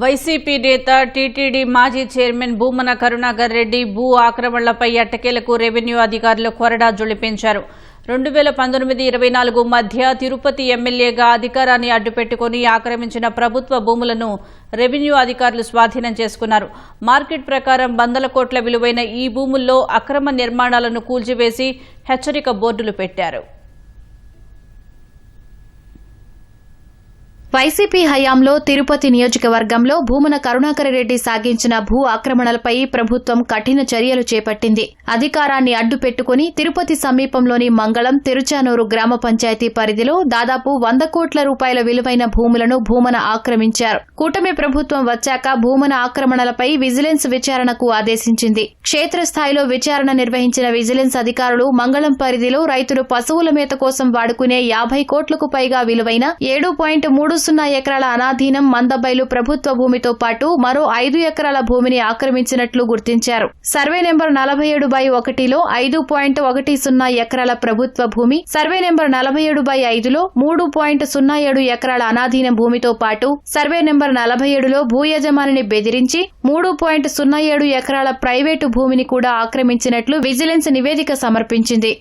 YCP నేత TTD మాజీ chairman Bhumana Karunakar Reddy భూ ఆక్రమణలపై ఎట్టకేలకు రెవెన్యూ అధికారులు కొరడా జొలిపించారు. 2019-24 మధ్య తిరుపతి ఎమ్మెల్యేగా అధికారాన్ని అడ్డుపెట్టుకుని ఆక్రమించిన ప్రభుత్వ భూములను రెవెన్యూ అధికారులు స్వాధీనం చేసుకున్నారు. మార్కెట్ ప్రకారం వందల కోట్ల విలువైన ఈ భూముల్లో అక్రమ నిర్మాణాలను కూల్చివేసి హెచ్చరిక బోర్డులు పెట్టారు. వైసీపీ హయాంలో తిరుపతి నియోజకవర్గంలో భూమన కరుణాకర్ రెడ్డి సాగించిన భూ ఆక్రమణలపై ప్రభుత్వం కఠిన చర్యలు చేపట్టింది. అధికారాన్ని అడ్డుపెట్టుకుని తిరుపతి సమీపంలోని మంగళం, తిరుచానూరు గ్రామ పంచాయతీ పరిధిలో దాదాపు 100 కోట్ల రూపాయల విలువైన భూములను భూమన ఆక్రమించారు. కూటమి ప్రభుత్వం వచ్చాక భూమన ఆక్రమణలపై విజిలెన్స్ విచారణకు ఆదేశించింది. క్షేత్రస్థాయిలో విచారణ నిర్వహించిన విజిలెన్స్ అధికారులు మంగళం పరిధిలో రైతులు పశువుల మేత కోసం వాడుకునే 50 కోట్లకు పైగా విలువైన 7.30 ఎకరాల అనాధీనం మందబైలు ప్రభుత్వ భూమితో పాటు మరో 5 ఎకరాల భూమిని ఆక్రమించినట్లు గుర్తించారు. సర్వే నెంబర్ 47/1లో 5.10 ఎకరాల ప్రభుత్వ భూమి, సర్వే నెంబర్ 47/5లో 3.07 ఎకరాల అనాధీనం భూమితో పాటు సర్వే నెంబర్ 47లో భూ యజమానిని బెదిరించి 3.07 ఎకరాల ప్రైవేటు భూమిని కూడా ఆక్రమించినట్లు విజిలెన్స్ నివేదిక సమర్పించింది.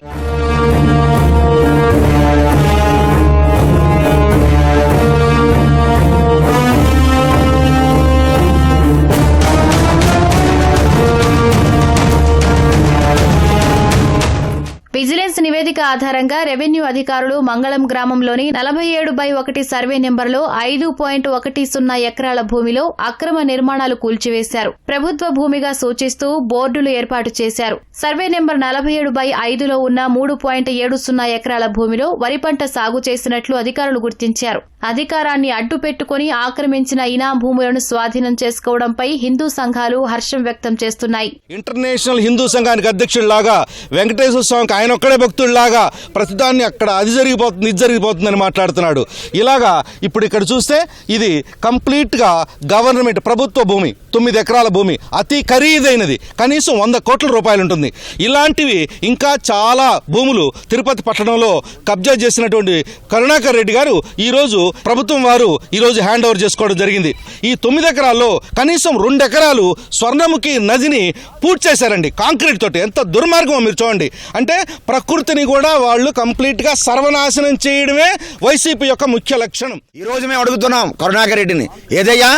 విజిలెన్స్ నివేదిక ఆధారంగా రెవెన్యూ అధికారులు మంగళం గ్రామంలోని 47/1 సర్వే నెంబర్లో 5.10 ఎకరాల భూమిలో అక్రమ నిర్మాణాలు కూల్చివేశారు. ప్రభుత్వ భూమిగా సూచిస్తూ బోర్డులు ఏర్పాటు చేశారు. సర్వే నెంబర్ 47/5లో ఉన్న 3.70 ఎకరాల భూమిలో వరి పంట సాగు చేసినట్లు అధికారులు గుర్తించారు. అధికారాన్ని అడ్డుపెట్టుకుని ఆక్రమించిన ఇనాం భూములను స్వాధీనం చేసుకోవడంపై హిందూ సంఘాలు హర్షం వ్యక్తం చేస్తున్నాయి. ఇంటర్నేషనల్ హిందూ సంఘానికి అధ్యక్షుడిలాగా, వెంకటేశ్వర స్వామికి ఆయన ఒక్కడే భక్తుడిలాగా ప్రతిదాన్ని అక్కడ అది జరిగిపోతుంది ఇది జరిగిపోతుందని మాట్లాడుతున్నాడు. ఇలాగా ఇప్పుడు ఇక్కడ చూస్తే ఇది కంప్లీట్గా గవర్నమెంట్ ప్రభుత్వ భూమి, 9 ఎకరాల భూమి, అతి ఖరీదైనది, కనీసం 100 కోట్ల రూపాయలు ఉంటుంది. ఇలాంటివి ఇంకా చాలా భూములు తిరుపతి పట్టణంలో కబ్జా చేసినటువంటి కరుణాకర్ రెడ్డి గారు ఈరోజు ప్రభుత్వం వారు ఈరోజు హ్యాండ్ ఓవర్ చేసుకోవడం జరిగింది. ఈ 9 ఎకరాల్లో కనీసం 2 ఎకరాలు స్వర్ణముఖి నదిని పూర్తి చేశారండి కాంక్రీట్ తోటి. ఎంత దుర్మార్గమో మీరు చూడండి. అంటే ప్రకృతిని కూడా వాళ్ళు కంప్లీట్ గా సర్వనాశనం చేయడమే వైసీపీ యొక్క ముఖ్య లక్షణం. ఈ రోజు మేము అడుగుతున్నాం కరుణాకర్ రెడ్డిని, ఏదయ్యా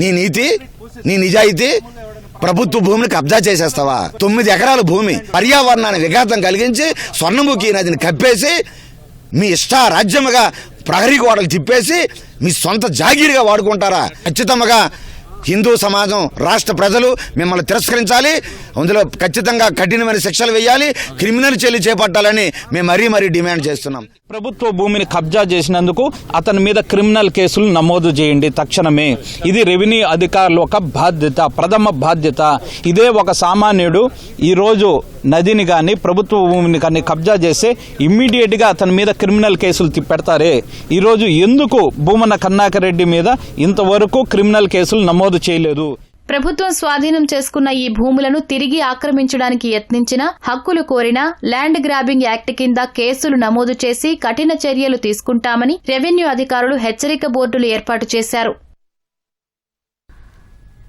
నీ నీతి, నీ నిజాయితీ? ప్రభుత్వ భూమిని కబ్జా చేసేస్తావా? 9 ఎకరాల భూమి పర్యావరణాన్ని విఘాతం కలిగించి స్వర్ణముఖి నదిని కప్పేసి మీ ఇష్ట రాజ్యముగా ప్రహరీ గోడలు తిప్పేసి మీ సొంత జాగీరుగా వాడుకుంటారా? ఖచ్చితంగా హిందూ సమాజం, రాష్ట్ర ప్రజలు మిమ్మల్ని తిరస్కరించాలి. అందులో ఖచ్చితంగా కఠినమైన శిక్షలు వేయాలి, క్రిమినల్ చర్యలు చేపట్టాలని మేము మరీ డిమాండ్ చేస్తున్నాం. ప్రభుత్వ భూమిని కబ్జా చేసినందుకు అతని మీద క్రిమినల్ కేసులు నమోదు చేయండి తక్షణమే. ఇది రెవెన్యూ అధికారుల ఒక బాధ్యత, ప్రథమ బాధ్యత. ఇదే ఒక సామాన్యుడు ఈరోజు నదిని కానీ ప్రభుత్వ భూమిని కానీ కబ్జా చేస్తే ఇమ్మీడియట్ గా అతని మీద క్రిమినల్ కేసులు పెడతారే. ఈరోజు ఎందుకు భూమన కరుణాకర్ రెడ్డి మీద ఇంతవరకు క్రిమినల్ కేసులు నమోదు చేయలేదు? ప్రభుత్వం స్వాధీనం చేసుకున్న ఈ భూములను తిరిగి ఆక్రమించడానికి యత్నించినా, హక్కులు కోరినా ల్యాండ్ గ్రాబింగ్ యాక్ట్ కింద కేసులు నమోదు చేసి కఠిన చర్యలు తీసుకుంటామని రెవెన్యూ అధికారులు హెచ్చరిక బోర్డులు ఏర్పాటు చేశారు.